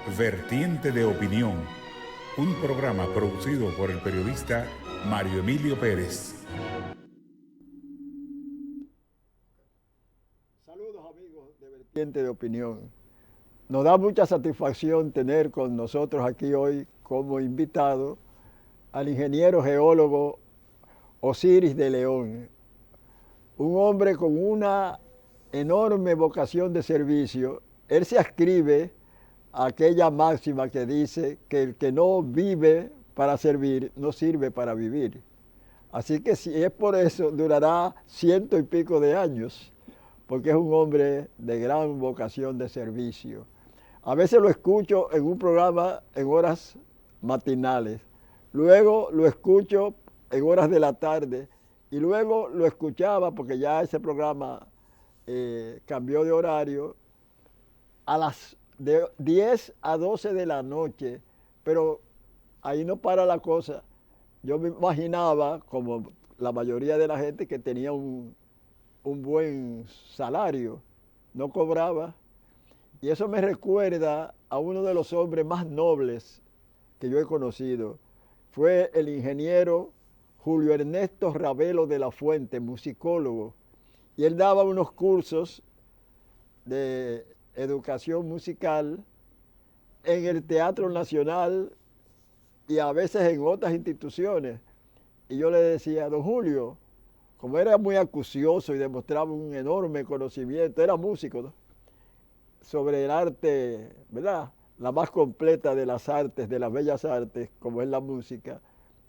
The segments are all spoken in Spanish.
Vertiente de Opinión, un programa producido por el periodista Mario Emilio Pérez. Saludos amigos de Vertiente de Opinión. Nos da mucha satisfacción tener con nosotros aquí hoy como invitado al ingeniero geólogo Osiris de León, un hombre con una enorme vocación de servicio. Él se adscribe a aquella máxima que dice que el que no vive para servir, no sirve para vivir. Así que si es por eso, durará 100 y pico de años, porque es un hombre de gran vocación de servicio. A veces lo escucho en un programa en horas matinales, luego lo escucho en horas de la tarde y luego lo escuchaba, porque ya ese programa cambió de horario, a las de 10 a 12 de la noche, pero ahí no para la cosa. Yo me imaginaba, como la mayoría de la gente, que tenía un buen salario, no cobraba. Y eso me recuerda a uno de los hombres más nobles que yo he conocido. Fue el ingeniero Julio Ernesto Ravelo de la Fuente, musicólogo. Y él daba unos cursos de educación musical en el Teatro Nacional y a veces en otras instituciones. Y yo le decía, don Julio, como era muy acucioso y demostraba un enorme conocimiento, era músico, ¿no?, sobre el arte, ¿verdad?, la más completa de las artes, de las bellas artes, como es la música.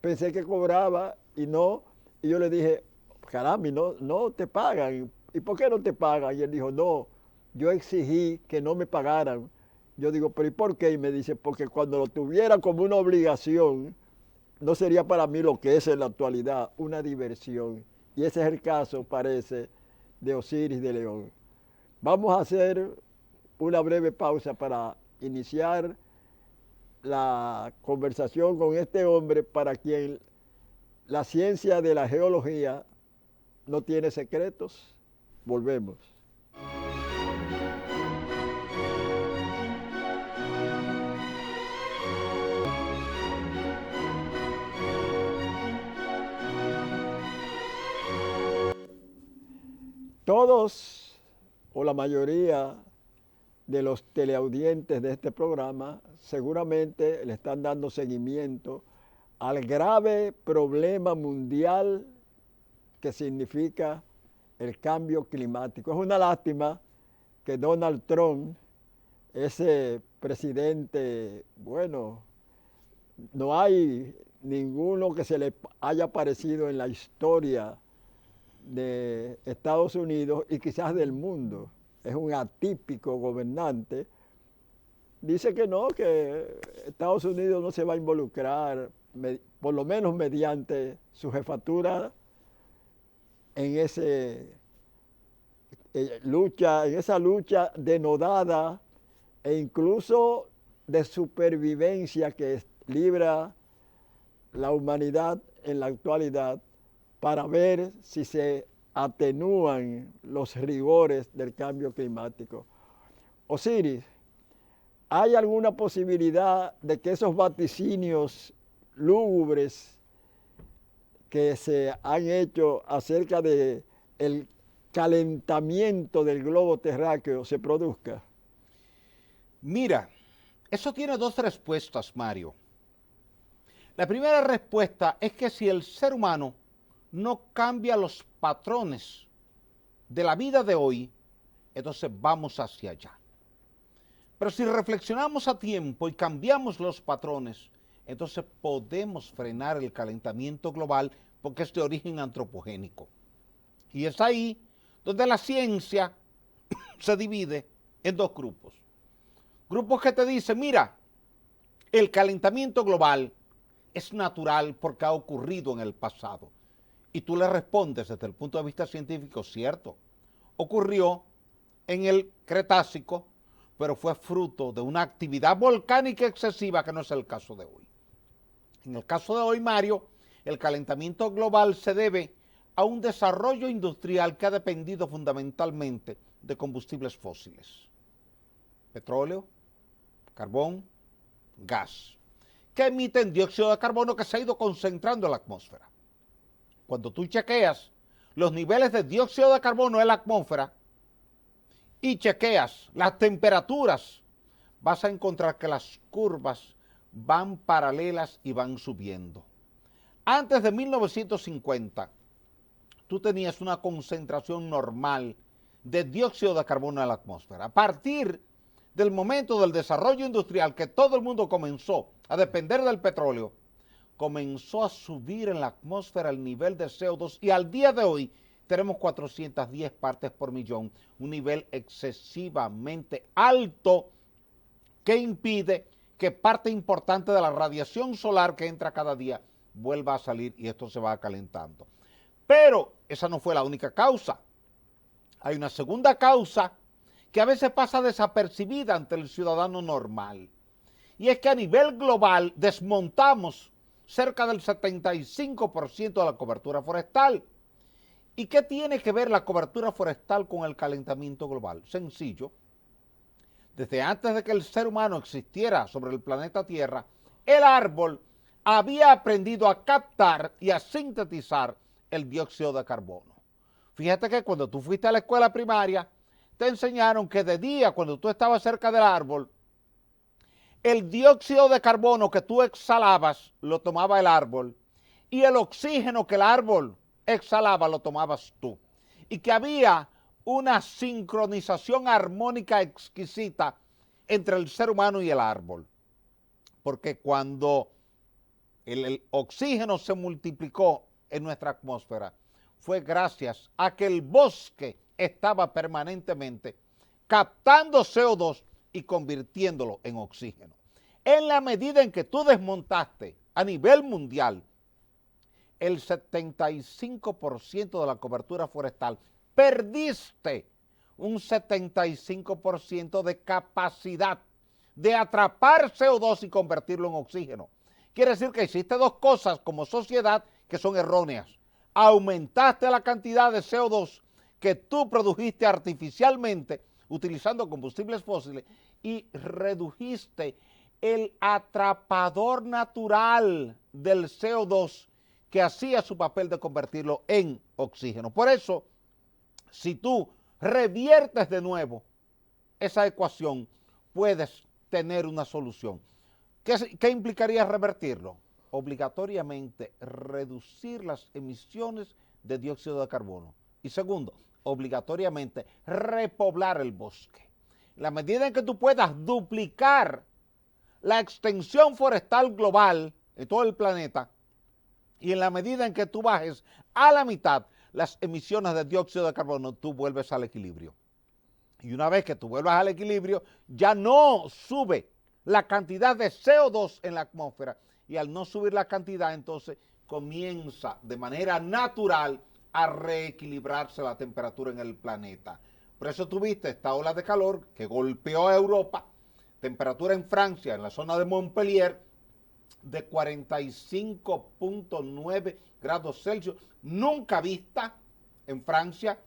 Pensé que cobraba y no, y yo le dije, caramba, no te pagan. ¿Y por qué no te pagan? Y él dijo, no, yo exigí que no me pagaran. Yo digo, pero ¿y por qué? Y me dice, porque cuando lo tuviera como una obligación, no sería para mí lo que es en la actualidad, una diversión. Y ese es el caso, parece, de Osiris de León. Vamos a hacer una breve pausa para iniciar la conversación con este hombre para quien la ciencia de la geología no tiene secretos. Volvemos. Todos o la mayoría de los teleaudientes de este programa seguramente le están dando seguimiento al grave problema mundial que significa el cambio climático. Es una lástima que Donald Trump, ese presidente, bueno, no hay ninguno que se le haya parecido en la historia de Estados Unidos y quizás del mundo. Es un atípico gobernante. Dice que no, que Estados Unidos no se va a involucrar, por lo menos mediante su jefatura, en esa lucha denodada e incluso de supervivencia que libra la humanidad en la actualidad, para ver si se atenúan los rigores del cambio climático. Osiris, ¿hay alguna posibilidad de que esos vaticinios lúgubres que se han hecho acerca de el calentamiento del globo terráqueo se produzca? Mira, eso tiene dos respuestas, Mario. La primera respuesta es que si el ser humano no cambia los patrones de la vida de hoy, entonces vamos hacia allá. Pero si reflexionamos a tiempo y cambiamos los patrones, entonces podemos frenar el calentamiento global porque es de origen antropogénico. Y es ahí donde la ciencia se divide en dos grupos. Grupos que te dicen, mira, el calentamiento global es natural porque ha ocurrido en el pasado. Y tú le respondes desde el punto de vista científico, cierto, ocurrió en el Cretácico, pero fue fruto de una actividad volcánica excesiva que no es el caso de hoy. En el caso de hoy, Mario, el calentamiento global se debe a un desarrollo industrial que ha dependido fundamentalmente de combustibles fósiles. Petróleo, carbón, gas, que emiten dióxido de carbono que se ha ido concentrando en la atmósfera. Cuando tú chequeas los niveles de dióxido de carbono en la atmósfera y chequeas las temperaturas, vas a encontrar que las curvas van paralelas y van subiendo. Antes de 1950, tú tenías una concentración normal de dióxido de carbono en la atmósfera. A partir del momento del desarrollo industrial, que todo el mundo comenzó a depender del petróleo, comenzó a subir en la atmósfera el nivel de CO2 y al día de hoy tenemos 410 partes por millón, un nivel excesivamente alto que impide que parte importante de la radiación solar que entra cada día vuelva a salir y esto se va calentando. Pero esa no fue la única causa. Hay una segunda causa que a veces pasa desapercibida ante el ciudadano normal. Y es que a nivel global desmontamos cerca del 75% de la cobertura forestal. ¿Y qué tiene que ver la cobertura forestal con el calentamiento global? Sencillo. Desde antes de que el ser humano existiera sobre el planeta Tierra, el árbol había aprendido a captar y a sintetizar el dióxido de carbono. Fíjate que cuando tú fuiste a la escuela primaria, te enseñaron que de día, cuando tú estabas cerca del árbol, el dióxido de carbono que tú exhalabas lo tomaba el árbol y el oxígeno que el árbol exhalaba lo tomabas tú. Y que había una sincronización armónica exquisita entre el ser humano y el árbol. Porque cuando el oxígeno se multiplicó en nuestra atmósfera, fue gracias a que el bosque estaba permanentemente captando CO2 y convirtiéndolo en oxígeno. En la medida en que tú desmontaste a nivel mundial el 75% de la cobertura forestal, perdiste un 75% de capacidad de atrapar CO2 y convertirlo en oxígeno. Quiere decir que hiciste dos cosas como sociedad que son erróneas. Aumentaste la cantidad de CO2 que tú produjiste artificialmente utilizando combustibles fósiles y redujiste el atrapador natural del CO2 que hacía su papel de convertirlo en oxígeno. Por eso, si tú reviertes de nuevo esa ecuación, puedes tener una solución. ¿Qué implicaría revertirlo? Obligatoriamente reducir las emisiones de dióxido de carbono. Y segundo, obligatoriamente repoblar el bosque. En la medida en que tú puedas duplicar la extensión forestal global en todo el planeta y en la medida en que tú bajes a la mitad las emisiones de dióxido de carbono, tú vuelves al equilibrio. Y una vez que tú vuelvas al equilibrio, ya no sube la cantidad de CO2 en la atmósfera y al no subir la cantidad, entonces comienza de manera natural a reequilibrarse la temperatura en el planeta. Por eso tuviste esta ola de calor que golpeó a Europa, temperatura en Francia, en la zona de Montpellier, de 45.9 grados Celsius, nunca vista en Francia.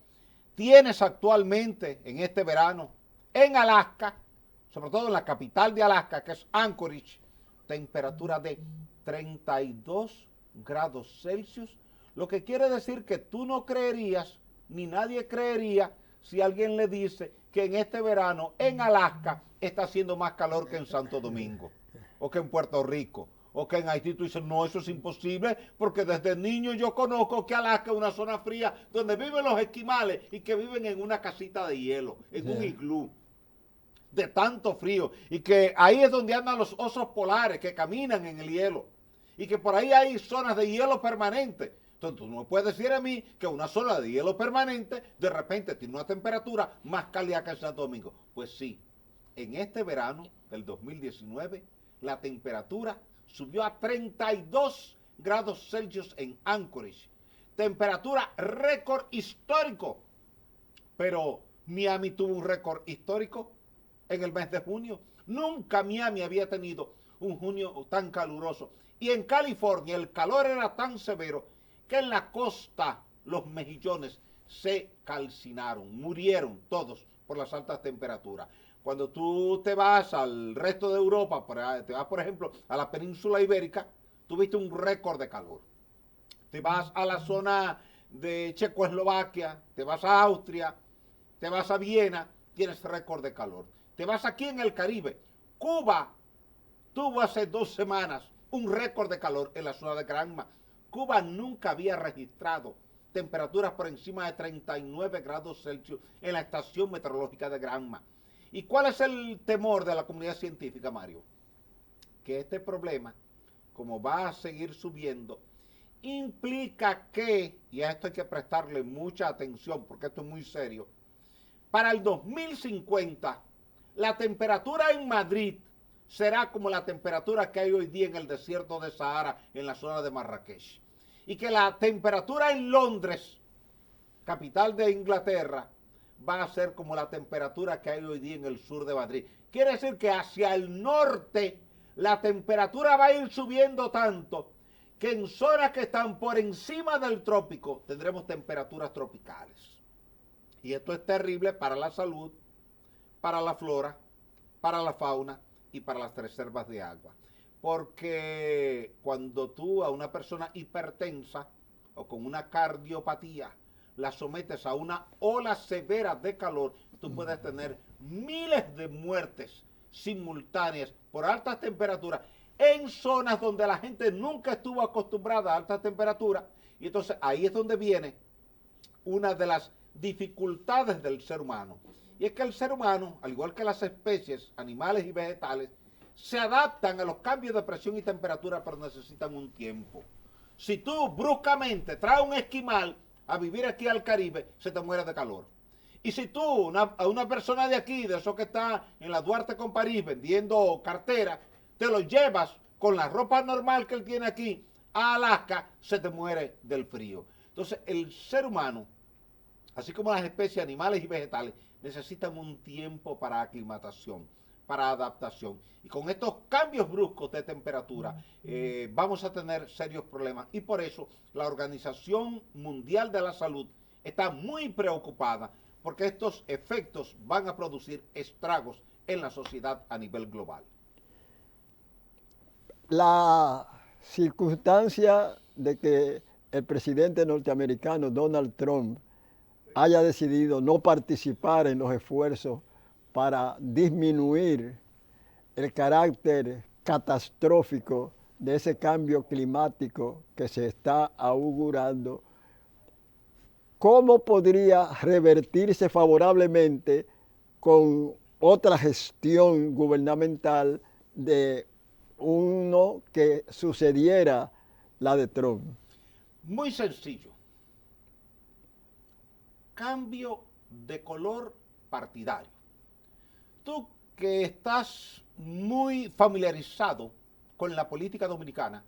Tienes actualmente en este verano en Alaska, sobre todo en la capital de Alaska, que es Anchorage, temperatura de 32 grados Celsius, lo que quiere decir que tú no creerías, ni nadie creería, si alguien le dice que en este verano en Alaska está haciendo más calor que en Santo Domingo, o que en Puerto Rico, o que en Haití. Tú dices, no, eso es imposible, porque desde niño yo conozco que Alaska es una zona fría donde viven los esquimales y que viven en una casita de hielo, en un iglú, de tanto frío, y que ahí es donde andan los osos polares que caminan en el hielo, y que por ahí hay zonas de hielo permanente. Entonces tú no me puedes decir a mí que una zona de hielo permanente de repente tiene una temperatura más cálida que en Santo Domingo. Pues sí, en este verano del 2019 la temperatura subió a 32 grados Celsius en Anchorage. Temperatura récord histórico. Pero Miami tuvo un récord histórico en el mes de junio. Nunca Miami había tenido un junio tan caluroso. Y en California el calor era tan severo que en la costa los mejillones se calcinaron, murieron todos por las altas temperaturas. Cuando tú te vas al resto de Europa, te vas, por ejemplo, a la península ibérica, tuviste un récord de calor. Te vas a la zona de Checoslovaquia, te vas a Austria, te vas a Viena, tienes récord de calor. Te vas aquí en el Caribe. Cuba tuvo hace 2 semanas un récord de calor en la zona de Granma. Cuba nunca había registrado temperaturas por encima de 39 grados Celsius en la estación meteorológica de Granma. ¿Y cuál es el temor de la comunidad científica, Mario? Que este problema, como va a seguir subiendo, implica que, y a esto hay que prestarle mucha atención porque esto es muy serio, para el 2050 la temperatura en Madrid será como la temperatura que hay hoy día en el desierto de Sahara, en la zona de Marrakech. Y que la temperatura en Londres, capital de Inglaterra, va a ser como la temperatura que hay hoy día en el sur de Madrid. Quiere decir que hacia el norte la temperatura va a ir subiendo tanto que en zonas que están por encima del trópico tendremos temperaturas tropicales. Y esto es terrible para la salud, para la flora, para la fauna y para las reservas de agua. Porque cuando tú a una persona hipertensa o con una cardiopatía la sometes a una ola severa de calor, tú puedes tener miles de muertes simultáneas por altas temperaturas en zonas donde la gente nunca estuvo acostumbrada a altas temperaturas. Y entonces ahí es donde viene una de las dificultades del ser humano. Y es que el ser humano, al igual que las especies, animales y vegetales, se adaptan a los cambios de presión y temperatura, pero necesitan un tiempo. Si tú bruscamente traes un esquimal a vivir aquí al Caribe, se te muere de calor. Y si tú, a una persona de aquí, de eso que está en la Duarte con París vendiendo cartera, te lo llevas con la ropa normal que él tiene aquí a Alaska, se te muere del frío. Entonces, el ser humano, así como las especies animales y vegetales, necesitan un tiempo para aclimatación, para adaptación. Y con estos cambios bruscos de temperatura vamos a tener serios problemas. Y por eso la Organización Mundial de la Salud está muy preocupada porque estos efectos van a producir estragos en la sociedad a nivel global. La circunstancia de que el presidente norteamericano Donald Trump haya decidido no participar en los esfuerzos para disminuir el carácter catastrófico de ese cambio climático que se está augurando, ¿cómo podría revertirse favorablemente con otra gestión gubernamental de uno que sucediera la de Trump? Muy sencillo. Cambio de color partidario. Tú que estás muy familiarizado con la política dominicana,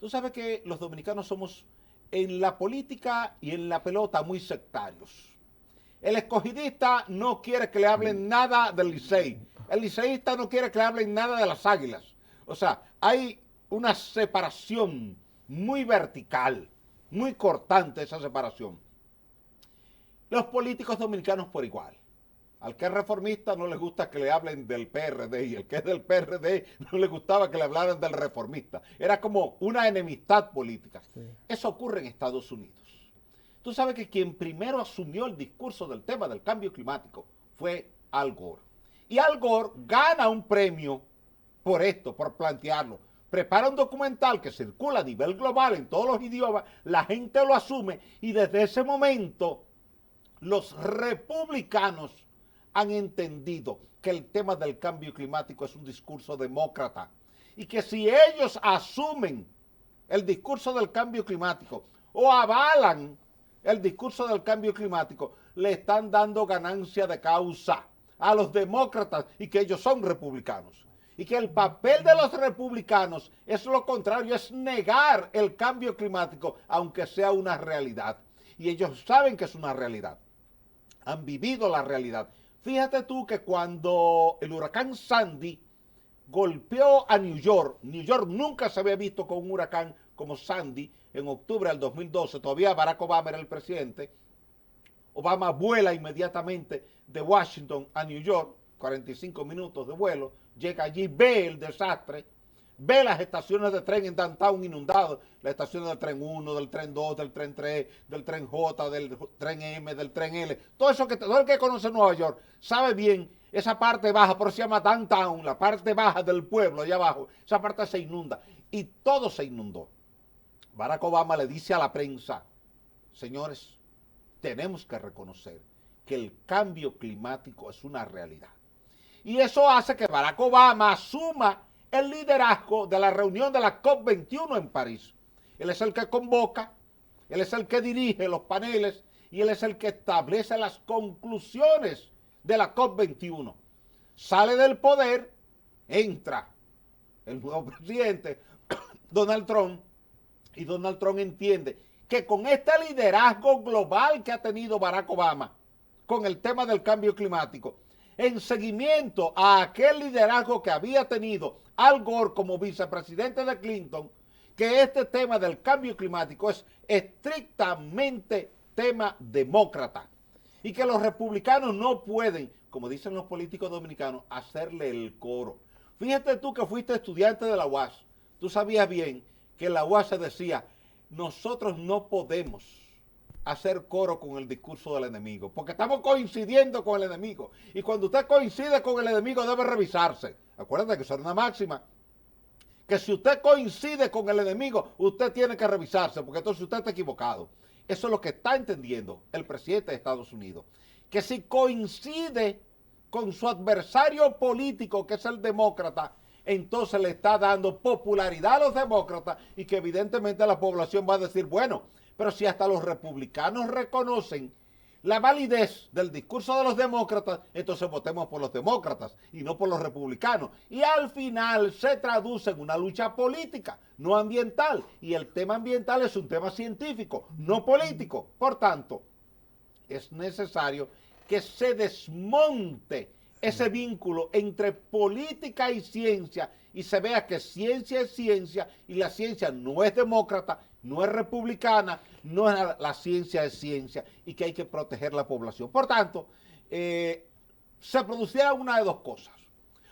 tú sabes que los dominicanos somos en la política y en la pelota muy sectarios. El escogidista no quiere que le hablen nada del Licey. El liceísta no quiere que le hablen nada de las Águilas. O sea, hay una separación muy vertical, muy cortante esa separación. Los políticos dominicanos por igual. Al que es reformista no le gusta que le hablen del PRD y el que es del PRD no le gustaba que le hablaran del reformista. Era como una enemistad política. Sí. Eso ocurre en Estados Unidos. Tú sabes que quien primero asumió el discurso del tema del cambio climático fue Al Gore. Y Al Gore gana un premio por esto, por plantearlo. Prepara un documental que circula a nivel global en todos los idiomas, la gente lo asume y desde ese momento los republicanos han entendido que el tema del cambio climático es un discurso demócrata y que si ellos asumen el discurso del cambio climático o avalan el discurso del cambio climático, le están dando ganancia de causa a los demócratas y que ellos son republicanos. Y que el papel de los republicanos es lo contrario, es negar el cambio climático, aunque sea una realidad. Y ellos saben que es una realidad. Han vivido la realidad. Fíjate tú que cuando el huracán Sandy golpeó a New York nunca se había visto con un huracán como Sandy en octubre del 2012, todavía Barack Obama era el presidente. Obama vuela inmediatamente de Washington a New York 45 minutos de vuelo, llega allí, ve el desastre, ve las estaciones de tren en downtown inundadas, las estaciones del tren 1, del tren 2, del tren 3, del tren J, del tren M, del tren L, todo eso que todo el que conoce Nueva York sabe bien esa parte baja, por eso se llama downtown, la parte baja del pueblo allá abajo, esa parte se inunda y todo se inundó. Barack Obama le dice a la prensa, señores, tenemos que reconocer que el cambio climático es una realidad. Y eso hace que Barack Obama asuma el liderazgo de la reunión de la COP21 en París. Él es el que convoca, él es el que dirige los paneles y él es el que establece las conclusiones de la COP21. Sale del poder, entra el nuevo presidente, Donald Trump, y Donald Trump entiende que con este liderazgo global que ha tenido Barack Obama con el tema del cambio climático, en seguimiento a aquel liderazgo que había tenido Al Gore como vicepresidente de Clinton, que este tema del cambio climático es estrictamente tema demócrata y que los republicanos no pueden, como dicen los políticos dominicanos, hacerle el coro. Fíjate tú que fuiste estudiante de la UAS, tú sabías bien que en la UAS se decía, nosotros no podemos hacer coro con el discurso del enemigo, porque estamos coincidiendo con el enemigo, y cuando usted coincide con el enemigo debe revisarse. Acuérdate que eso era una máxima, que si usted coincide con el enemigo, usted tiene que revisarse, porque entonces usted está equivocado. Eso es lo que está entendiendo el presidente de Estados Unidos, que si coincide con su adversario político, que es el demócrata, entonces le está dando popularidad a los demócratas y que evidentemente la población va a decir, bueno, pero si hasta los republicanos reconocen la validez del discurso de los demócratas, entonces votemos por los demócratas y no por los republicanos. Y al final se traduce en una lucha política, no ambiental. Y el tema ambiental es un tema científico, no político. Por tanto, es necesario que se desmonte ese vínculo entre política y ciencia y se vea que ciencia es ciencia y la ciencia no es demócrata, no es republicana, no es nada, la ciencia es ciencia y que hay que proteger la población. Por tanto, se producirá una de dos cosas.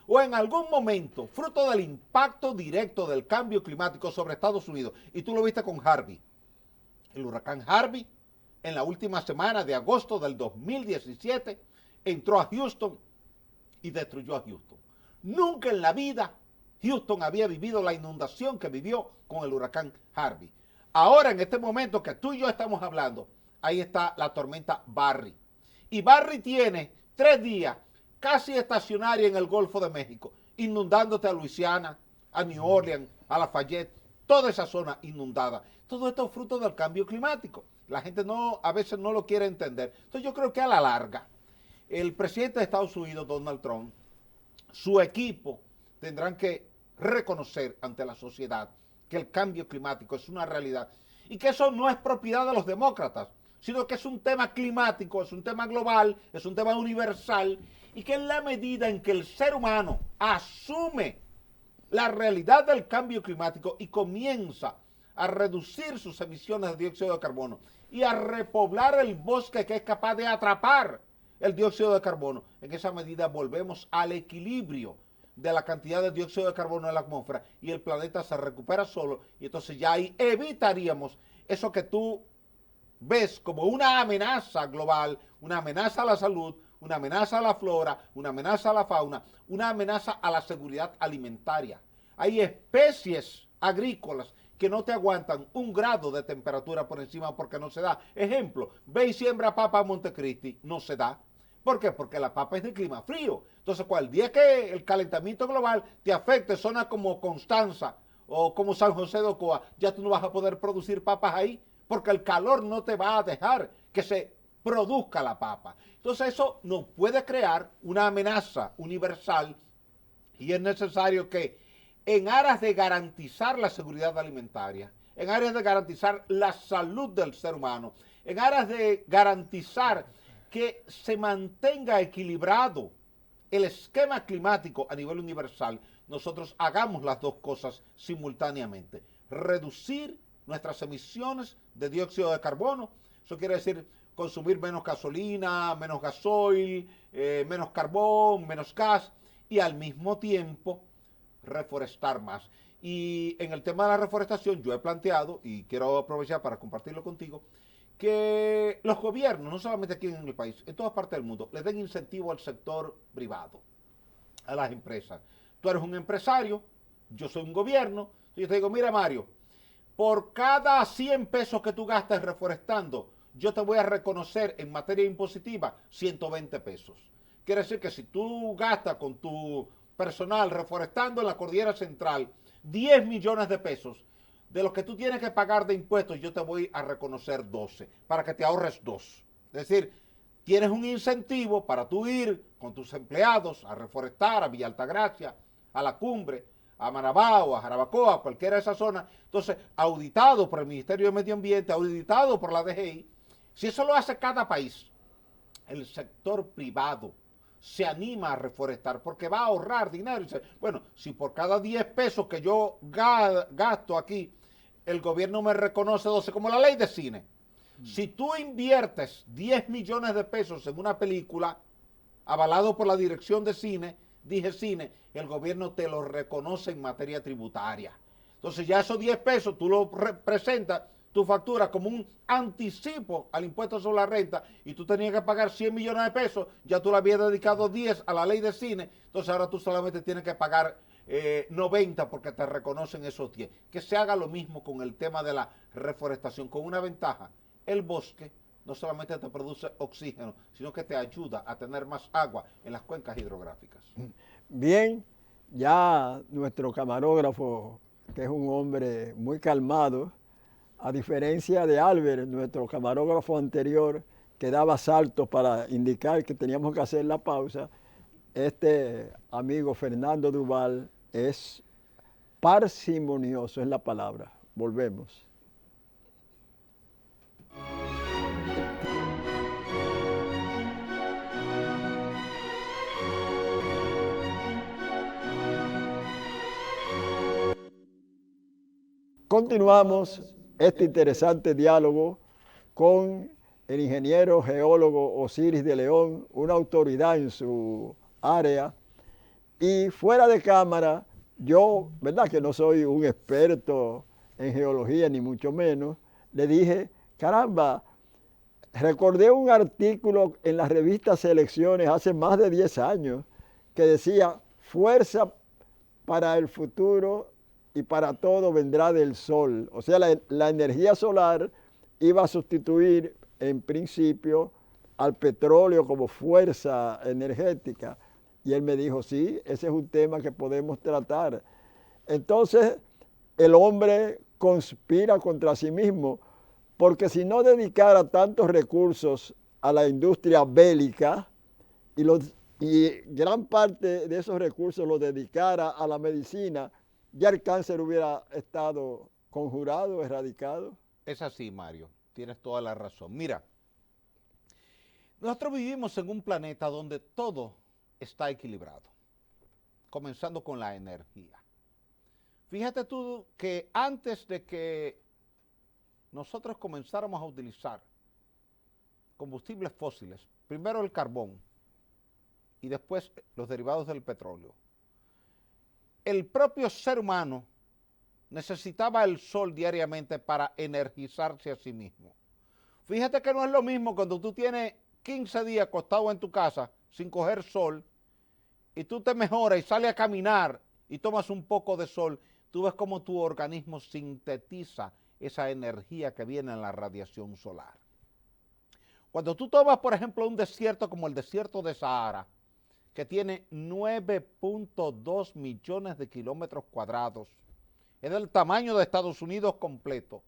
O en algún momento, fruto del impacto directo del cambio climático sobre Estados Unidos, y tú lo viste con Harvey, el huracán Harvey, en la última semana de agosto del 2017, entró a Houston y destruyó a Houston. Nunca en la vida Houston había vivido la inundación que vivió con el huracán Harvey. Ahora, en este momento que tú y yo estamos hablando, ahí está la tormenta Barry. Y Barry tiene 3 días casi estacionaria en el Golfo de México, inundándote a Luisiana, a New Orleans, a Lafayette, toda esa zona inundada. Todo esto es fruto del cambio climático. La gente a veces no lo quiere entender. Entonces yo creo que a la larga, el presidente de Estados Unidos, Donald Trump, su equipo tendrán que reconocer ante la sociedad que el cambio climático es una realidad y que eso no es propiedad de los demócratas, sino que es un tema climático, es un tema global, es un tema universal y que en la medida en que el ser humano asume la realidad del cambio climático y comienza a reducir sus emisiones de dióxido de carbono y a repoblar el bosque que es capaz de atrapar el dióxido de carbono, en esa medida volvemos al equilibrio de la cantidad de dióxido de carbono en la atmósfera y el planeta se recupera solo y entonces ya ahí evitaríamos eso que tú ves como una amenaza global, una amenaza a la salud, una amenaza a la flora, una amenaza a la fauna, una amenaza a la seguridad alimentaria. Hay especies agrícolas que no te aguantan 1 grado de temperatura por encima porque no se da. Ejemplo, ve y siembra papa en Montecristi, no se da. ¿Por qué? Porque la papa es de clima frío. Entonces, el día que el calentamiento global te afecte zonas como Constanza o como San José de Ocoa, ya tú no vas a poder producir papas ahí, porque el calor no te va a dejar que se produzca la papa. Entonces, eso nos puede crear una amenaza universal y es necesario que en aras de garantizar la seguridad alimentaria, en aras de garantizar la salud del ser humano, en aras de garantizar que se mantenga equilibrado el esquema climático a nivel universal, nosotros hagamos las dos cosas simultáneamente. Reducir nuestras emisiones de dióxido de carbono, eso quiere decir consumir menos gasolina, menos gasoil, menos carbón, menos gas y al mismo tiempo reforestar más. Y en el tema de la reforestación yo he planteado, y quiero aprovechar para compartirlo contigo, que los gobiernos, no solamente aquí en el país, en todas partes del mundo, le den incentivo al sector privado, a las empresas. Tú eres un empresario, yo soy un gobierno, yo te digo, mira Mario, por cada 100 pesos que tú gastas reforestando, yo te voy a reconocer en materia impositiva 120 pesos. Quiere decir que si tú gastas con tu personal reforestando en la cordillera central 10 millones de pesos, de los que tú tienes que pagar de impuestos, yo te voy a reconocer 12, para que te ahorres 2. Es decir, tienes un incentivo para tú ir con tus empleados a reforestar a Villa Altagracia, a La Cumbre, a Marabao, a Jarabacoa, a cualquiera de esas zonas. Entonces, auditado por el Ministerio de Medio Ambiente, auditado por la DGI, si eso lo hace cada país, el sector privado se anima a reforestar porque va a ahorrar dinero. Y dice, bueno, si por cada 10 pesos que yo gasto aquí, el gobierno me reconoce 12, como la ley de cine. Si tú inviertes 10 millones de pesos en una película, avalado por la dirección de cine, dije cine, el gobierno te lo reconoce en materia tributaria. Entonces ya esos 10 pesos tú lo presentas, tu factura como un anticipo al impuesto sobre la renta y tú tenías que pagar 100 millones de pesos, ya tú le habías dedicado 10 a la ley de cine, entonces ahora tú solamente tienes que pagar 90 porque te reconocen esos 10. Que se haga lo mismo con el tema de la reforestación, con una ventaja. El bosque no solamente te produce oxígeno, sino que te ayuda a tener más agua en las cuencas hidrográficas. Bien, ya nuestro camarógrafo, que es un hombre muy calmado, a diferencia de Albert, nuestro camarógrafo anterior, que daba saltos para indicar que teníamos que hacer la pausa, este amigo Fernando Duval es parsimonioso, es la palabra. Volvemos. Continuamos este interesante diálogo con el ingeniero geólogo Osiris de León, una autoridad en su área. Y fuera de cámara, yo, ¿verdad? Que no soy un experto en geología, ni mucho menos, le dije, caramba, recordé un artículo en la revista Selecciones hace más de 10 años que decía, fuerza para el futuro y para todo vendrá del sol. O sea, la energía solar iba a sustituir en principio al petróleo como fuerza energética. Y él me dijo, sí, ese es un tema que podemos tratar. Entonces, el hombre conspira contra sí mismo, porque si no dedicara tantos recursos a la industria bélica y gran parte de esos recursos los dedicara a la medicina, ya el cáncer hubiera estado conjurado, erradicado. Es así, Mario, tienes toda la razón. Mira, nosotros vivimos en un planeta donde todo está equilibrado, comenzando con la energía. Fíjate tú que antes de que nosotros comenzáramos a utilizar combustibles fósiles, primero el carbón y después los derivados del petróleo, el propio ser humano necesitaba el sol diariamente para energizarse a sí mismo. Fíjate que no es lo mismo cuando tú tienes 15 días acostado en tu casa sin coger sol y tú te mejoras y sales a caminar y tomas un poco de sol, tú ves cómo tu organismo sintetiza esa energía que viene en la radiación solar. Cuando tú tomas, por ejemplo, un desierto como el desierto de Sahara, que tiene 9.2 millones de kilómetros cuadrados, es del tamaño de Estados Unidos completo.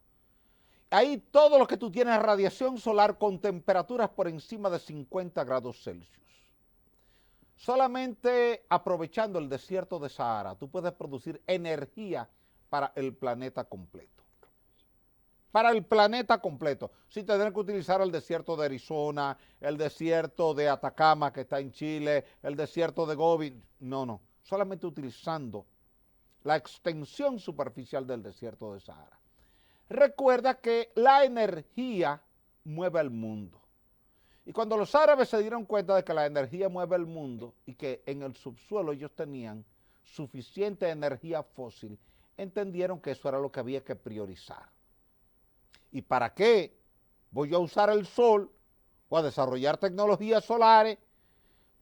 Ahí todo lo que tú tienes es radiación solar con temperaturas por encima de 50 grados Celsius. Solamente aprovechando el desierto de Sahara, tú puedes producir energía para el planeta completo. Para el planeta completo. Sin tener que utilizar el desierto de Arizona, el desierto de Atacama que está en Chile, el desierto de Gobi. No. Solamente utilizando la extensión superficial del desierto de Sahara. Recuerda que la energía mueve al mundo. Y cuando los árabes se dieron cuenta de que la energía mueve el mundo y que en el subsuelo ellos tenían suficiente energía fósil, entendieron que eso era lo que había que priorizar. ¿Y para qué voy a usar el sol o a desarrollar tecnologías solares?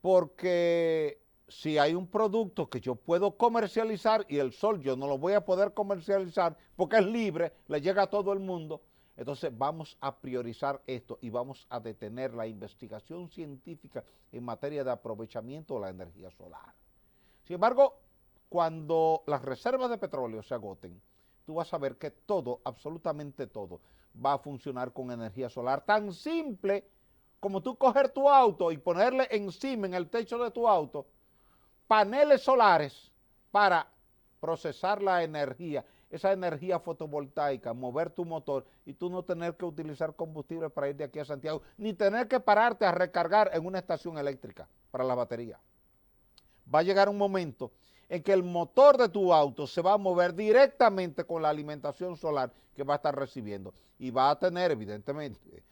Porque si hay un producto que yo puedo comercializar y el sol yo no lo voy a poder comercializar porque es libre, le llega a todo el mundo, entonces vamos a priorizar esto y vamos a detener la investigación científica en materia de aprovechamiento de la energía solar. Sin embargo, cuando las reservas de petróleo se agoten, tú vas a ver que todo, absolutamente todo, va a funcionar con energía solar. Tan simple como tú coger tu auto y ponerle encima en el techo de tu auto paneles solares para procesar la energía, esa energía fotovoltaica, mover tu motor y tú no tener que utilizar combustible para ir de aquí a Santiago, ni tener que pararte a recargar en una estación eléctrica para la batería. Va a llegar un momento en que el motor de tu auto se va a mover directamente con la alimentación solar que va a estar recibiendo y va a tener evidentemente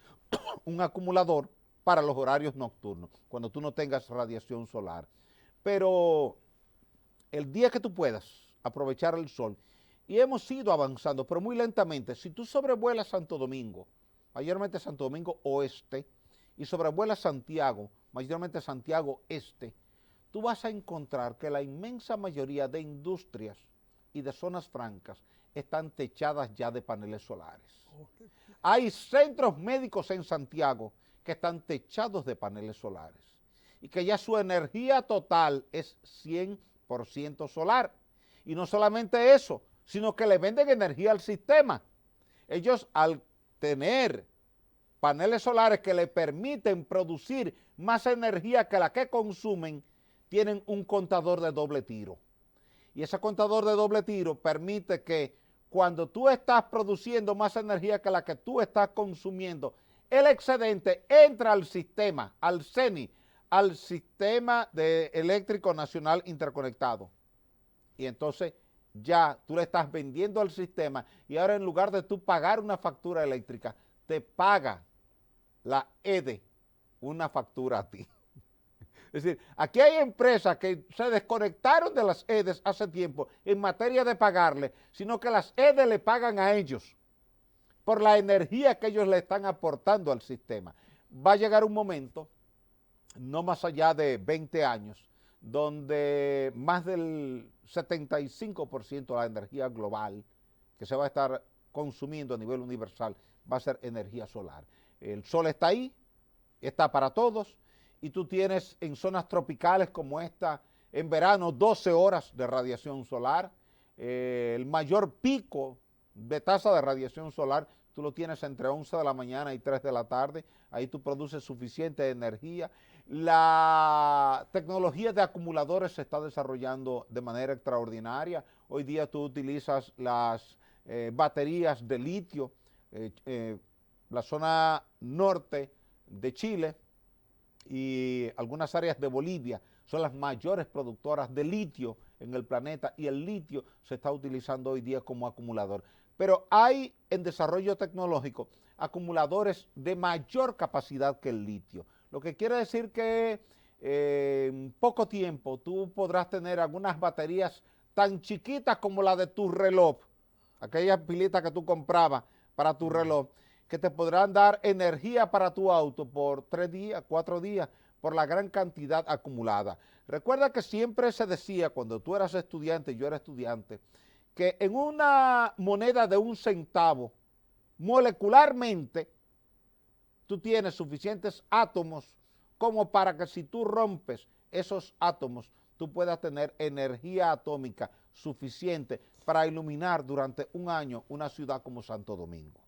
un acumulador para los horarios nocturnos, cuando tú no tengas radiación solar. Pero el día que tú puedas aprovechar el sol, y hemos ido avanzando, pero muy lentamente, si tú sobrevuelas Santo Domingo, mayormente Santo Domingo Oeste, y sobrevuelas Santiago, mayormente Santiago Este, tú vas a encontrar que la inmensa mayoría de industrias y de zonas francas están techadas ya de paneles solares. Hay centros médicos en Santiago que están techados de paneles solares y que ya su energía total es 100% solar. Y no solamente eso, sino que le venden energía al sistema. Ellos, al tener paneles solares que le permiten producir más energía que la que consumen, tienen un contador de doble tiro. Y ese contador de doble tiro permite que cuando tú estás produciendo más energía que la que tú estás consumiendo, el excedente entra al sistema, al CENI, al Sistema Eléctrico Nacional Interconectado. Y entonces ya tú le estás vendiendo al sistema y ahora en lugar de tú pagar una factura eléctrica, te paga la EDE una factura a ti. Es decir, aquí hay empresas que se desconectaron de las EDEs hace tiempo en materia de pagarle, sino que las EDEs le pagan a ellos por la energía que ellos le están aportando al sistema. Va a llegar un momento, no más allá de 20 años, donde más del 75% de la energía global que se va a estar consumiendo a nivel universal va a ser energía solar. El sol está ahí, está para todos, y tú tienes en zonas tropicales como esta, en verano, 12 horas de radiación solar. El mayor pico de tasa de radiación solar tú lo tienes entre 11 de la mañana y 3 de la tarde. Ahí tú produces suficiente energía. La tecnología de acumuladores se está desarrollando de manera extraordinaria. Hoy día tú utilizas las baterías de litio. La zona norte de Chile y algunas áreas de Bolivia son las mayores productoras de litio en el planeta y el litio se está utilizando hoy día como acumulador. Pero hay en desarrollo tecnológico acumuladores de mayor capacidad que el litio, lo que quiere decir que en poco tiempo tú podrás tener algunas baterías tan chiquitas como la de tu reloj, aquellas pilitas que tú comprabas para tu reloj, que te podrán dar energía para tu auto por 3 días, 4 días, por la gran cantidad acumulada. Recuerda que siempre se decía, cuando tú eras estudiante y yo era estudiante, que en una moneda de 1 centavo, molecularmente, tú tienes suficientes átomos como para que si tú rompes esos átomos, tú puedas tener energía atómica suficiente para iluminar durante 1 año una ciudad como Santo Domingo.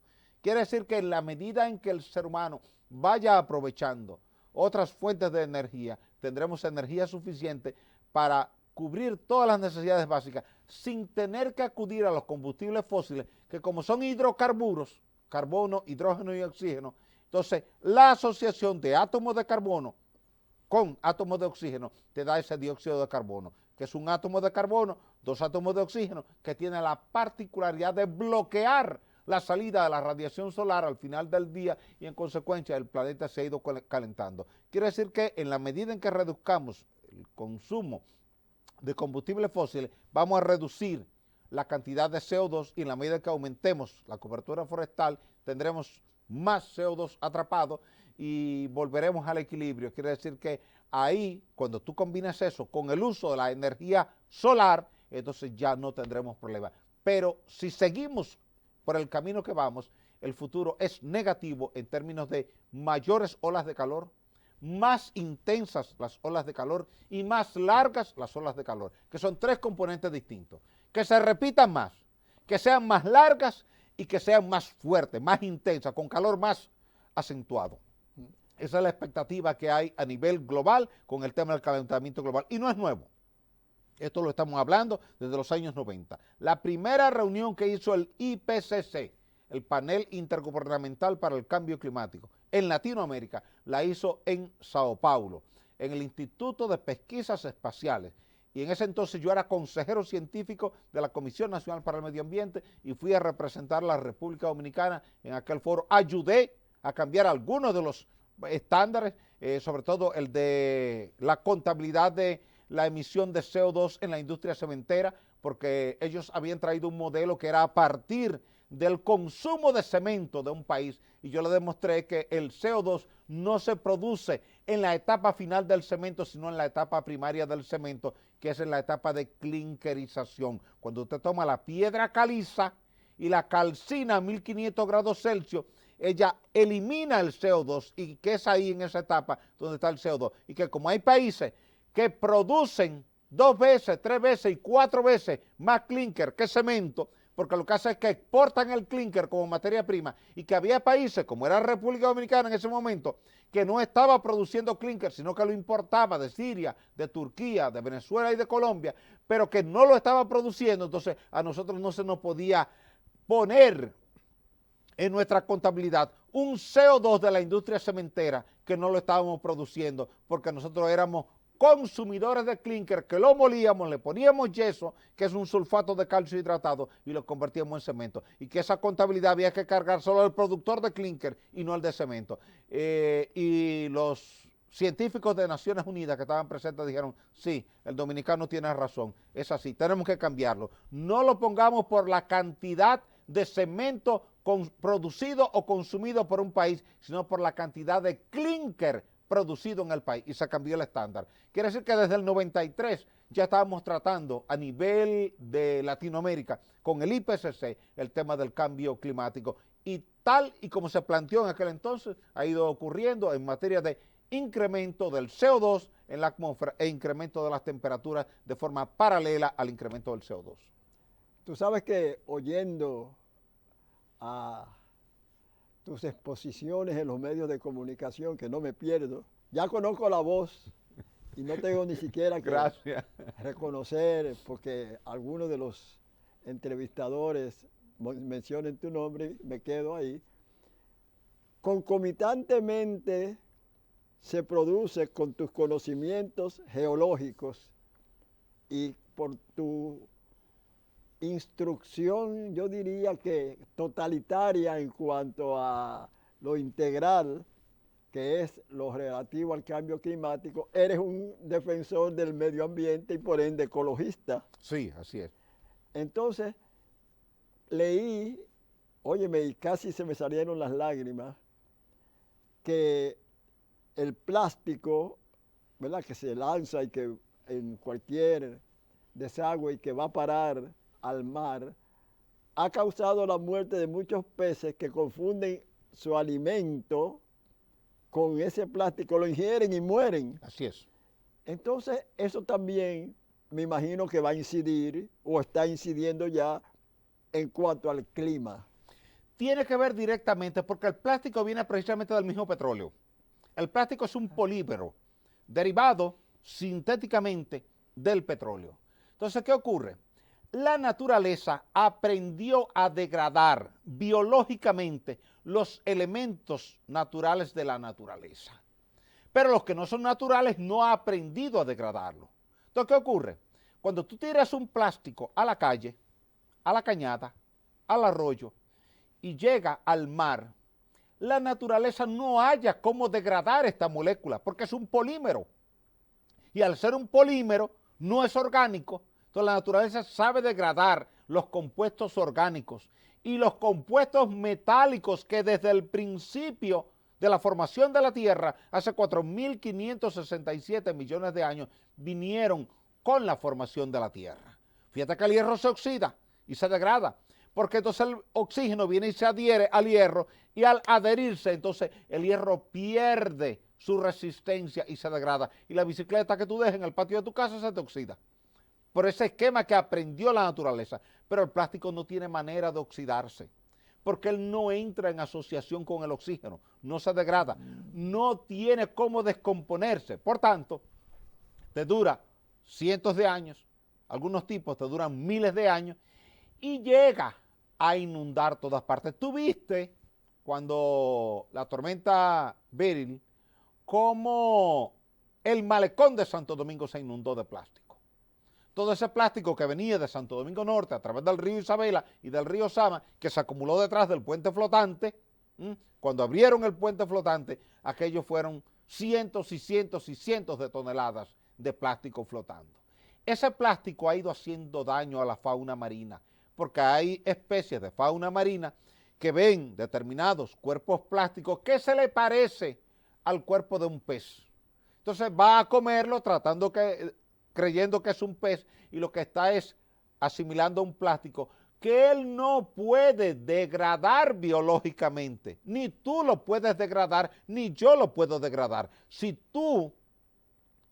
Quiere decir que en la medida en que el ser humano vaya aprovechando otras fuentes de energía, tendremos energía suficiente para cubrir todas las necesidades básicas sin tener que acudir a los combustibles fósiles, que como son hidrocarburos, carbono, hidrógeno y oxígeno, entonces la asociación de átomos de carbono con átomos de oxígeno te da ese dióxido de carbono, que es un átomo de carbono, 2 átomos de oxígeno, que tiene la particularidad de bloquear la salida de la radiación solar al final del día y en consecuencia el planeta se ha ido calentando. Quiere decir que en la medida en que reduzcamos el consumo de combustibles fósiles, vamos a reducir la cantidad de CO2 y en la medida en que aumentemos la cobertura forestal, tendremos más CO2 atrapado y volveremos al equilibrio. Quiere decir que ahí, cuando tú combinas eso con el uso de la energía solar, entonces ya no tendremos problema. Pero si seguimos por el camino que vamos, el futuro es negativo en términos de mayores olas de calor, más intensas las olas de calor y más largas las olas de calor, que son tres componentes distintos. Que se repitan más, que sean más largas y que sean más fuertes, más intensas, con calor más acentuado. Esa es la expectativa que hay a nivel global con el tema del calentamiento global. Y no es nuevo. Esto lo estamos hablando desde los años 90. La primera reunión que hizo el IPCC, el Panel Intergubernamental para el Cambio Climático, en Latinoamérica, la hizo en Sao Paulo, en el Instituto de Pesquisas Espaciales. Y en ese entonces yo era consejero científico de la Comisión Nacional para el Medio Ambiente y fui a representar a la República Dominicana en aquel foro. Ayudé a cambiar algunos de los estándares, sobre todo el de la contabilidad de la emisión de CO2 en la industria cementera, porque ellos habían traído un modelo que era a partir del consumo de cemento de un país, y yo le demostré que el CO2 no se produce en la etapa final del cemento, sino en la etapa primaria del cemento, que es en la etapa de clinkerización. Cuando usted toma la piedra caliza y la calcina a 1500 grados Celsius, ella elimina el CO2, y que es ahí en esa etapa donde está el CO2. Y que como hay países que producen 2 veces, 3 veces y 4 veces más clinker que cemento, porque lo que hace es que exportan el clinker como materia prima, y que había países, como era República Dominicana en ese momento, que no estaba produciendo clinker, sino que lo importaba de Siria, de Turquía, de Venezuela y de Colombia, pero que no lo estaba produciendo. Entonces a nosotros no se nos podía poner en nuestra contabilidad un CO2 de la industria cementera que no lo estábamos produciendo, porque nosotros éramos consumidores de clinker, que lo molíamos, le poníamos yeso, que es un sulfato de calcio hidratado, y lo convertíamos en cemento. Y que esa contabilidad había que cargar solo al productor de clinker y no al de cemento. Y los científicos de Naciones Unidas que estaban presentes dijeron, sí, el dominicano tiene razón, es así, tenemos que cambiarlo. No lo pongamos por la cantidad de cemento producido o consumido por un país, sino por la cantidad de clinker producido en el país, y se cambió el estándar. Quiere decir que desde el 93 ya estábamos tratando a nivel de Latinoamérica con el IPCC el tema del cambio climático, y tal y como se planteó en aquel entonces ha ido ocurriendo en materia de incremento del CO2 en la atmósfera e incremento de las temperaturas de forma paralela al incremento del CO2. Tú sabes que oyendo a tus exposiciones en los medios de comunicación, que no me pierdo, ya conozco la voz y no tengo ni siquiera que reconocer, porque algunos de los entrevistadores mencionen tu nombre, me quedo ahí. Concomitantemente se produce con tus conocimientos geológicos y por tu instrucción, yo diría que totalitaria en cuanto a lo integral, que es lo relativo al cambio climático, eres un defensor del medio ambiente y por ende ecologista. Sí, así es. Entonces, leí, óyeme, y casi se me salieron las lágrimas, que el plástico, ¿verdad?, que se lanza y que en cualquier desagüe y que va a parar al mar, ha causado la muerte de muchos peces que confunden su alimento con ese plástico, lo ingieren y mueren. Así es. Entonces, eso también me imagino que va a incidir o está incidiendo ya en cuanto al clima. Tiene que ver directamente porque el plástico viene precisamente del mismo petróleo. El plástico es un polímero derivado sintéticamente del petróleo. Entonces, ¿qué ocurre? La naturaleza aprendió a degradar biológicamente los elementos naturales de la naturaleza. Pero los que no son naturales no ha aprendido a degradarlo. Entonces, ¿qué ocurre? Cuando tú tiras un plástico a la calle, a la cañada, al arroyo, y llega al mar, la naturaleza no haya cómo degradar esta molécula, porque es un polímero. Y al ser un polímero, no es orgánico, entonces la naturaleza sabe degradar los compuestos orgánicos y los compuestos metálicos que desde el principio de la formación de la Tierra, hace 4.567 millones de años, vinieron con la formación de la Tierra. Fíjate que el hierro se oxida y se degrada, porque entonces el oxígeno viene y se adhiere al hierro, y al adherirse, entonces el hierro pierde su resistencia y se degrada. Y la bicicleta que tú dejas en el patio de tu casa se te oxida. Por ese esquema que aprendió la naturaleza. Pero el plástico no tiene manera de oxidarse, porque él no entra en asociación con el oxígeno, no se degrada, no tiene cómo descomponerse. Por tanto, te dura cientos de años, algunos tipos te duran miles de años, y llega a inundar todas partes. Tú viste cuando la tormenta Beryl, cómo el malecón de Santo Domingo se inundó de plástico. Todo ese plástico que venía de Santo Domingo Norte a través del río Isabela y del río Sama, que se acumuló detrás del puente flotante, cuando abrieron el puente flotante, aquellos fueron cientos y cientos y cientos de toneladas de plástico flotando. Ese plástico ha ido haciendo daño a la fauna marina, porque hay especies de fauna marina que ven determinados cuerpos plásticos que se le parece al cuerpo de un pez. Entonces va a comerlo creyendo que es un pez, y lo que está es asimilando un plástico que él no puede degradar biológicamente. Ni tú lo puedes degradar, ni yo lo puedo degradar. Si tú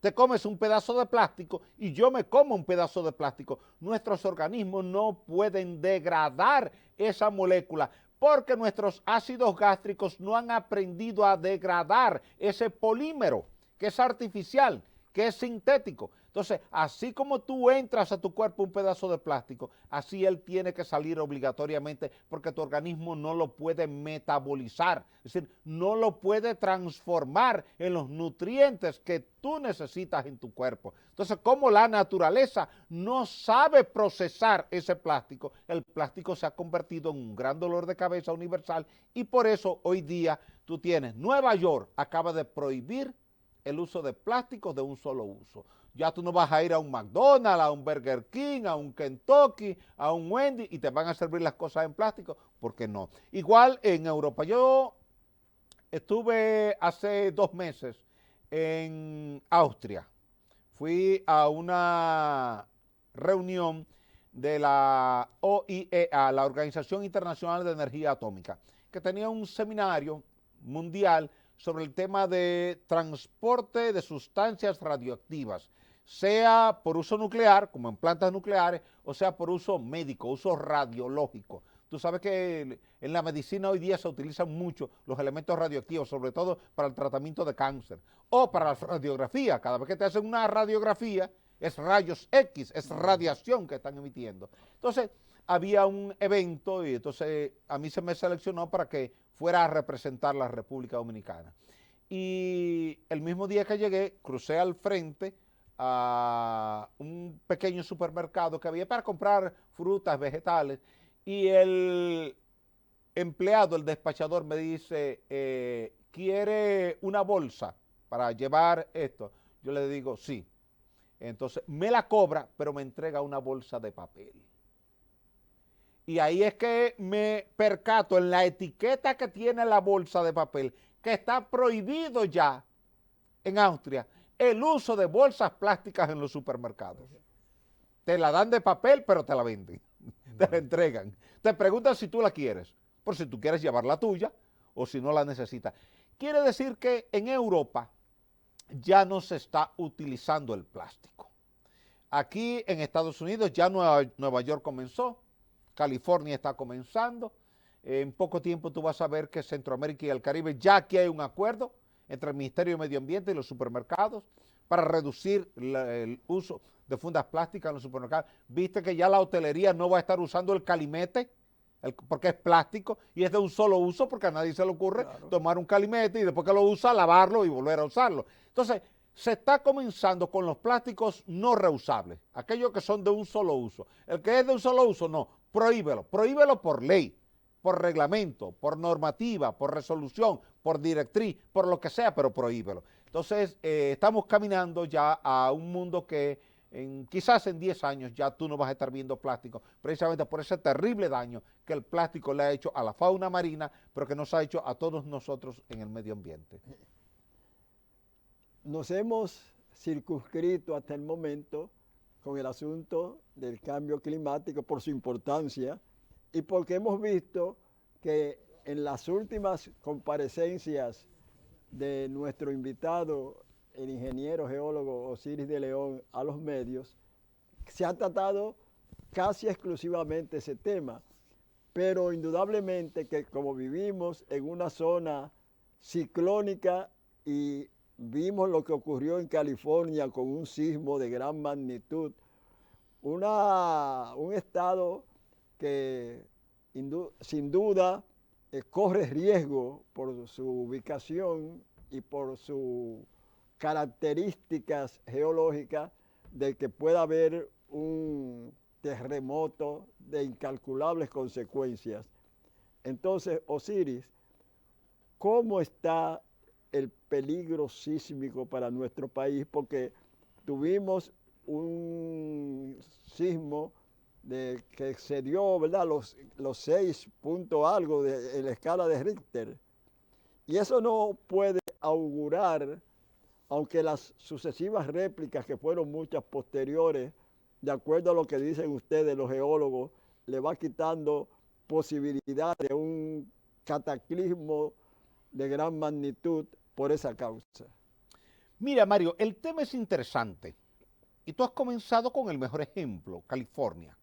te comes un pedazo de plástico y yo me como un pedazo de plástico, nuestros organismos no pueden degradar esa molécula, porque nuestros ácidos gástricos no han aprendido a degradar ese polímero, que es artificial, que es sintético. Entonces, así como tú entras a tu cuerpo un pedazo de plástico, así él tiene que salir obligatoriamente, porque tu organismo no lo puede metabolizar, es decir, no lo puede transformar en los nutrientes que tú necesitas en tu cuerpo. Entonces, como la naturaleza no sabe procesar ese plástico, el plástico se ha convertido en un gran dolor de cabeza universal, y por eso hoy día tú tienes, Nueva York acaba de prohibir el uso de plásticos de un solo uso. Ya tú no vas a ir a un McDonald's, a un Burger King, a un Kentucky, a un Wendy, y te van a servir las cosas en plástico, porque no. Igual en Europa. Yo estuve hace 2 meses en Austria. Fui a una reunión de la OIEA, la Organización Internacional de Energía Atómica, que tenía un seminario mundial sobre el tema de transporte de sustancias radioactivas, sea por uso nuclear, como en plantas nucleares, o sea por uso médico, uso radiológico. Tú sabes que en la medicina hoy día se utilizan mucho los elementos radioactivos, sobre todo para el tratamiento de cáncer, o para la radiografía. Cada vez que te hacen una radiografía, es rayos X, es radiación que están emitiendo. Entonces, había un evento, y entonces a mí se me seleccionó para que fuera a representar la República Dominicana. Y el mismo día que llegué, crucé al frente a un pequeño supermercado que había para comprar frutas, vegetales, y el empleado, el despachador, me dice, ¿quiere una bolsa para llevar esto? Yo le digo, sí. Entonces, me la cobra, pero me entrega una bolsa de papel. Y ahí es que me percato en la etiqueta que tiene la bolsa de papel, que está prohibido ya en Austria el uso de bolsas plásticas en los supermercados. Te la dan de papel, pero te la venden, te la entregan. Te preguntan si tú la quieres, por si tú quieres llevar la tuya o si no la necesitas. Quiere decir que en Europa ya no se está utilizando el plástico. Aquí en Estados Unidos ya Nueva York comenzó, California está comenzando. En poco tiempo tú vas a ver que Centroamérica y el Caribe, ya aquí hay un acuerdo entre el Ministerio de Medio Ambiente y los supermercados para reducir el uso de fundas plásticas en los supermercados. Viste que ya la hotelería no va a estar usando el calimete, porque es plástico y es de un solo uso, porque a nadie se le ocurre tomar un calimete y después que lo usa, lavarlo y volver a usarlo. Entonces, se está comenzando con los plásticos no reusables, aquellos que son de un solo uso. El que es de un solo uso, no, prohíbelo por ley. por reglamento, por normativa, por resolución, por directriz, por lo que sea, pero prohíbelo. Entonces, estamos caminando ya a un mundo que quizás en 10 años ya tú no vas a estar viendo plástico, precisamente por ese terrible daño que el plástico le ha hecho a la fauna marina, pero que nos ha hecho a todos nosotros en el medio ambiente. Nos hemos circunscrito hasta el momento con el asunto del cambio climático por su importancia y porque hemos visto que en las últimas comparecencias de nuestro invitado, el ingeniero geólogo Osiris de León, a los medios, se ha tratado casi exclusivamente ese tema, pero indudablemente que como vivimos en una zona ciclónica y vimos lo que ocurrió en California con un sismo de gran magnitud, un estado que sin duda corre riesgo por su ubicación y por sus características geológicas de que pueda haber un terremoto de incalculables consecuencias. Entonces, Osiris, ¿cómo está el peligro sísmico para nuestro país? Porque tuvimos un sismo que excedió, ¿verdad?, los 6 puntos algo en la escala de Richter. Y eso no puede augurar, aunque las sucesivas réplicas, que fueron muchas posteriores, de acuerdo a lo que dicen ustedes, los geólogos, le va quitando posibilidad de un cataclismo de gran magnitud por esa causa. Mira, Mario, el tema es interesante. Y tú has comenzado con el mejor ejemplo, California.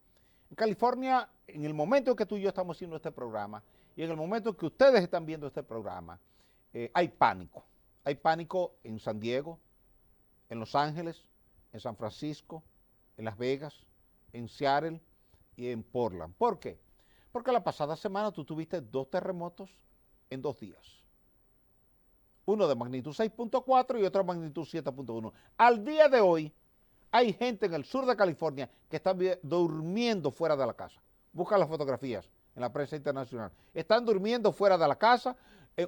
En California, en el momento en que tú y yo estamos haciendo este programa, y en el momento en que ustedes están viendo este programa, hay pánico. Hay pánico en San Diego, en Los Ángeles, en San Francisco, en Las Vegas, en Seattle y en Portland. ¿Por qué? Porque la pasada semana tú tuviste 2 terremotos en 2 días. Uno de magnitud 6.4 y otro de magnitud 7.1. Al día de hoy, hay gente en el sur de California que está durmiendo fuera de la casa. Busca las fotografías en la prensa internacional. Están durmiendo fuera de la casa,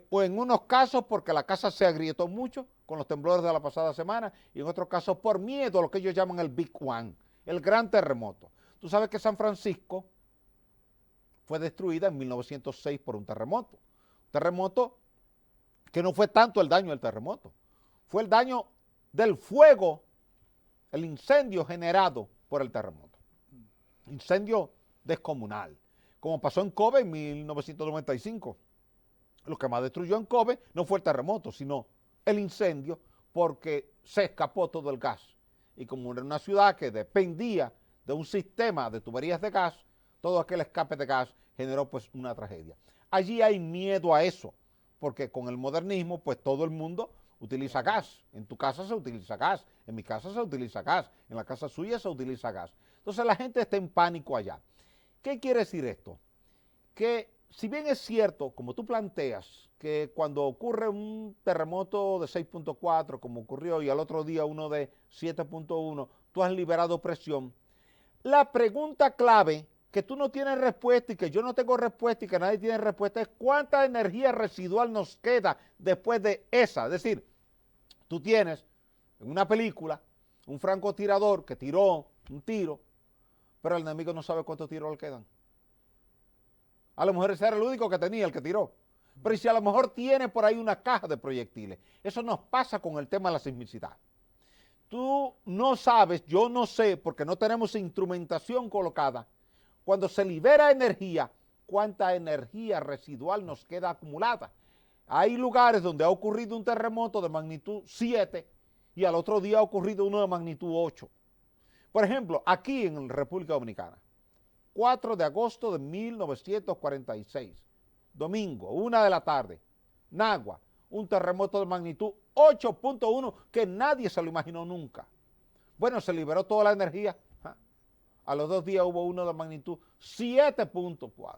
o en unos casos porque la casa se agrietó mucho con los temblores de la pasada semana, y en otros casos por miedo a lo que ellos llaman el Big One, el gran terremoto. Tú sabes que San Francisco fue destruida en 1906 por un terremoto. Un terremoto que no fue tanto el daño del terremoto, fue el daño del fuego, el incendio generado por el terremoto. Incendio descomunal, como pasó en Kobe en 1995. Lo que más destruyó en Kobe no fue el terremoto, sino el incendio, porque se escapó todo el gas. Y como era una ciudad que dependía de un sistema de tuberías de gas, todo aquel escape de gas generó pues una tragedia. Allí hay miedo a eso, porque con el modernismo pues todo el mundo utiliza gas. En tu casa se utiliza gas, en mi casa se utiliza gas, en la casa suya se utiliza gas. Entonces la gente está en pánico allá. ¿Qué quiere decir esto? Que si bien es cierto, como tú planteas, que cuando ocurre un terremoto de 6.4, como ocurrió, y al otro día uno de 7.1, tú has liberado presión, la pregunta clave que tú no tienes respuesta y que yo no tengo respuesta y que nadie tiene respuesta es cuánta energía residual nos queda después de esa. Es decir, tú tienes en una película un francotirador que tiró un tiro, pero el enemigo no sabe cuántos tiros le quedan. A lo mejor ese era el único que tenía, el que tiró. Pero ¿y si a lo mejor tiene por ahí una caja de proyectiles? Eso nos pasa con el tema de la sismicidad. Tú no sabes, yo no sé, porque no tenemos instrumentación colocada, cuando se libera energía, cuánta energía residual nos queda acumulada. Hay lugares donde ha ocurrido un terremoto de magnitud 7 y al otro día ha ocurrido uno de magnitud 8. Por ejemplo, aquí en República Dominicana, 4 de agosto de 1946, domingo, 1 de la tarde, Nagua, un terremoto de magnitud 8.1 que nadie se lo imaginó nunca. Bueno, se liberó toda la energía. A los 2 días hubo uno de magnitud 7.4.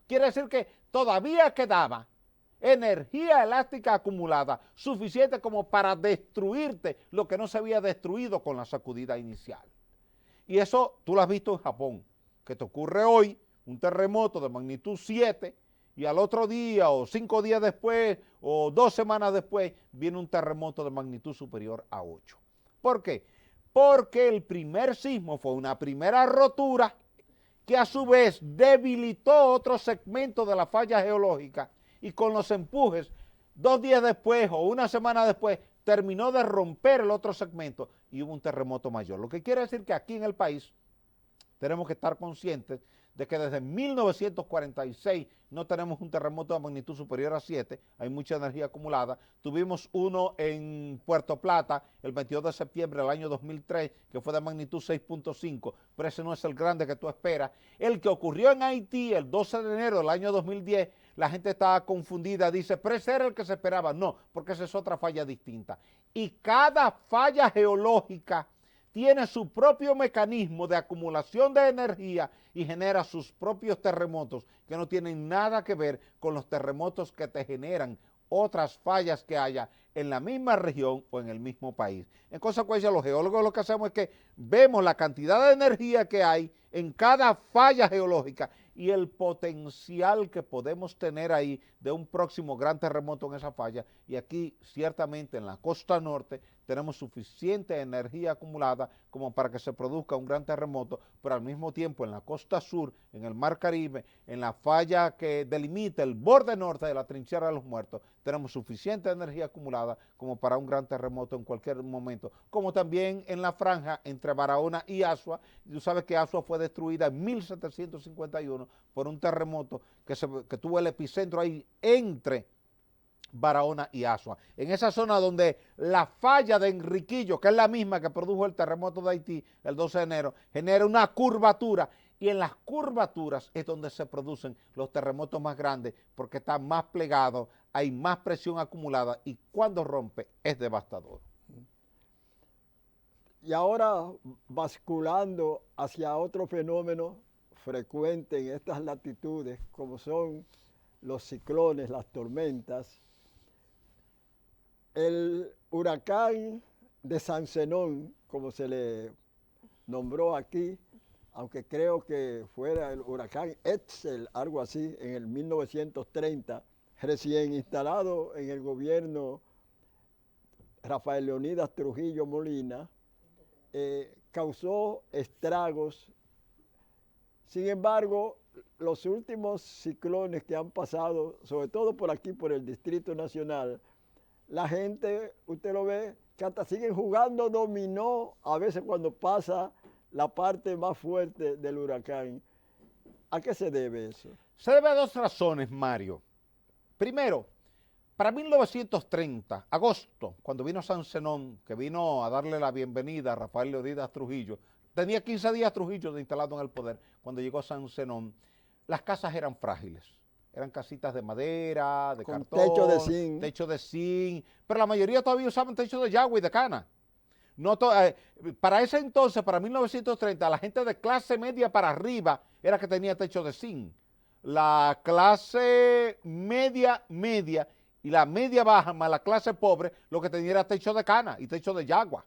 Quiere decir que todavía quedaba energía elástica acumulada suficiente como para destruirte lo que no se había destruido con la sacudida inicial. Y eso tú lo has visto en Japón, que te ocurre hoy, un terremoto de magnitud 7 y al otro día o 5 días después o 2 semanas después viene un terremoto de magnitud superior a 8. ¿Por qué? Porque el primer sismo fue una primera rotura que a su vez debilitó otro segmento de la falla geológica y con los empujes 2 días después o una semana después terminó de romper el otro segmento y hubo un terremoto mayor. Lo que quiere decir que aquí en el país tenemos que estar conscientes de que desde 1946 no tenemos un terremoto de magnitud superior a 7, hay mucha energía acumulada. Tuvimos uno en Puerto Plata el 22 de septiembre del año 2003, que fue de magnitud 6.5, pero ese no es el grande que tú esperas. El que ocurrió en Haití el 12 de enero del año 2010, la gente estaba confundida, dice, pero ese era el que se esperaba. No, porque esa es otra falla distinta. Y cada falla geológica tiene su propio mecanismo de acumulación de energía y genera sus propios terremotos que no tienen nada que ver con los terremotos que te generan otras fallas que haya en la misma región o en el mismo país. En consecuencia, los geólogos lo que hacemos es que vemos la cantidad de energía que hay en cada falla geológica y el potencial que podemos tener ahí de un próximo gran terremoto en esa falla. Y aquí, ciertamente, en la costa norte, tenemos suficiente energía acumulada como para que se produzca un gran terremoto, pero al mismo tiempo en la costa sur, en el Mar Caribe, en la falla que delimita el borde norte de la trinchera de los muertos, tenemos suficiente energía acumulada como para un gran terremoto en cualquier momento, como también en la franja entre Barahona y Asua. Tú sabes que Asua fue destruida en 1751 por un terremoto que tuvo el epicentro ahí entre Barahona y Asua, en esa zona donde la falla de Enriquillo, que es la misma que produjo el terremoto de Haití el 12 de enero, genera una curvatura, y en las curvaturas es donde se producen los terremotos más grandes, porque está más plegado, hay más presión acumulada, y cuando rompe es devastador. Y ahora, basculando hacia otro fenómeno frecuente en estas latitudes, como son los ciclones, las tormentas, el huracán de San Zenón, como se le nombró aquí, aunque creo que fuera el huracán Etzel, algo así, en el 1930, recién instalado en el gobierno Rafael Leonidas Trujillo Molina, causó estragos. Sin embargo, los últimos ciclones que han pasado, sobre todo por aquí, por el Distrito Nacional, la gente, usted lo ve, que hasta siguen jugando dominó a veces cuando pasa la parte más fuerte del huracán. ¿A qué se debe eso? Se debe a 2 razones, Mario. Primero, para 1930, agosto, cuando vino San Zenón, que vino a darle la bienvenida a Rafael Leonidas Trujillo, tenía 15 días Trujillo de instalado en el poder. Cuando llegó a San Zenón, las casas eran frágiles. Eran casitas de madera, de cartón, techo de zinc, pero la mayoría todavía usaban techo de yagua y de cana. No para ese entonces, para 1930, la gente de clase media para arriba era que tenía techo de zinc. La clase media y la media baja más la clase pobre, lo que tenía era techo de cana y techo de yagua.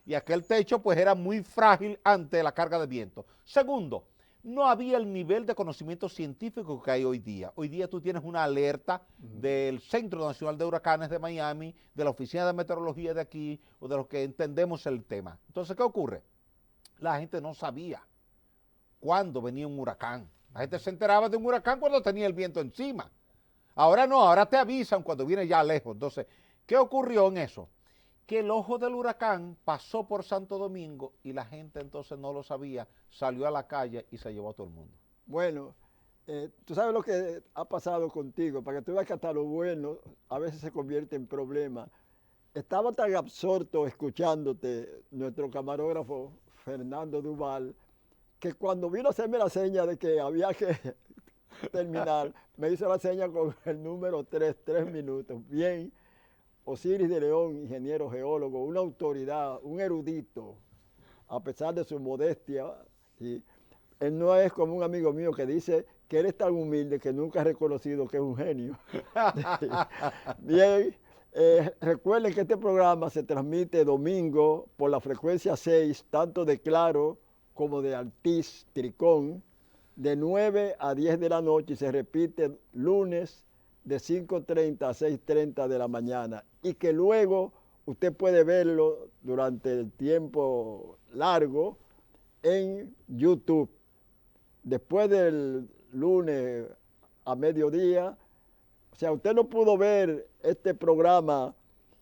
Y aquel techo pues era muy frágil ante la carga de viento. Segundo, no había el nivel de conocimiento científico que hay hoy día. Hoy día tú tienes una alerta del Centro Nacional de Huracanes de Miami, de la Oficina de Meteorología de aquí, o de los que entendemos el tema. Entonces, ¿qué ocurre? La gente no sabía cuándo venía un huracán. La gente se enteraba de un huracán cuando tenía el viento encima. Ahora no, ahora te avisan cuando viene ya lejos. Entonces, ¿qué ocurrió en eso? Que el ojo del huracán pasó por Santo Domingo y la gente entonces no lo sabía, salió a la calle y se llevó a todo el mundo. Bueno, tú sabes lo que ha pasado contigo, para que tú veas que hasta lo bueno a veces se convierte en problema. Estaba tan absorto escuchándote, nuestro camarógrafo Fernando Duval, que cuando vino a hacerme la seña de que había que terminar, me hizo la seña con el número 3 minutos. Bien. Osiris de León, ingeniero geólogo, una autoridad, un erudito, a pesar de su modestia, ¿sí? Él no es como un amigo mío que dice que él es tan humilde que nunca ha reconocido que es un genio. Bien, recuerden que este programa se transmite domingo por la frecuencia 6, tanto de Claro como de Altiz, Tricón, de 9 a 10 de la noche y se repite lunes de 5:30 a 6:30 de la mañana. Y que luego usted puede verlo durante el tiempo largo en YouTube. Después del lunes a mediodía, o sea, usted no pudo ver este programa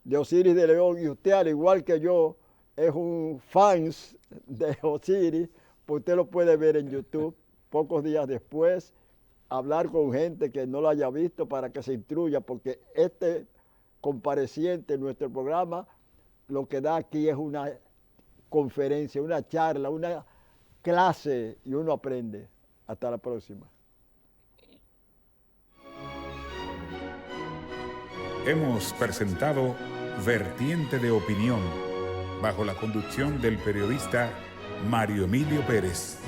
de Osiris de León y usted, al igual que yo, es un fans de Osiris, pues usted lo puede ver en YouTube pocos días después, hablar con gente que no lo haya visto para que se instruya, porque este compareciente en nuestro programa lo que da aquí es una conferencia, una charla, una clase y uno aprende. Hasta la próxima. Hemos presentado Vertiente de Opinión, bajo la conducción del periodista Mario Emilio Pérez.